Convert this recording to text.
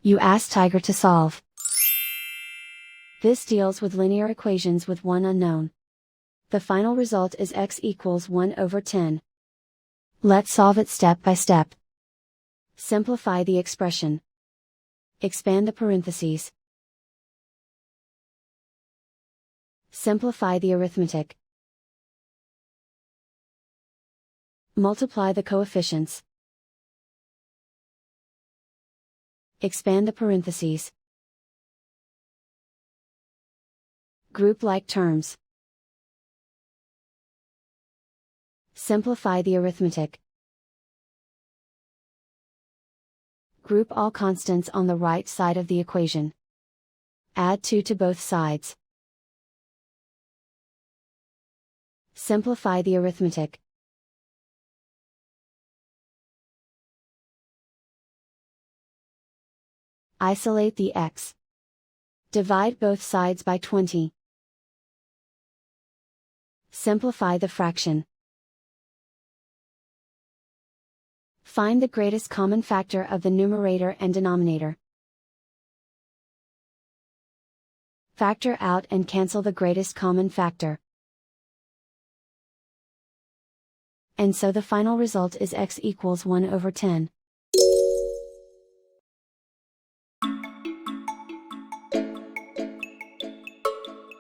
You ask Tiger to solve. This deals with linear equations with one unknown. The final result is x equals 1 over 10. Let's solve it step by step. Simplify the expression. Expand the parentheses. Simplify the arithmetic. Multiply the coefficients. Expand the parentheses. Group like terms. Simplify the arithmetic. Group all constants on the right side of the equation. Add 2 to both sides. Simplify the arithmetic. Isolate the x. Divide both sides by 20. Simplify the fraction. Find the greatest common factor of the numerator and denominator. Factor out and cancel the greatest common factor. And so the final result is x equals 1 over 10.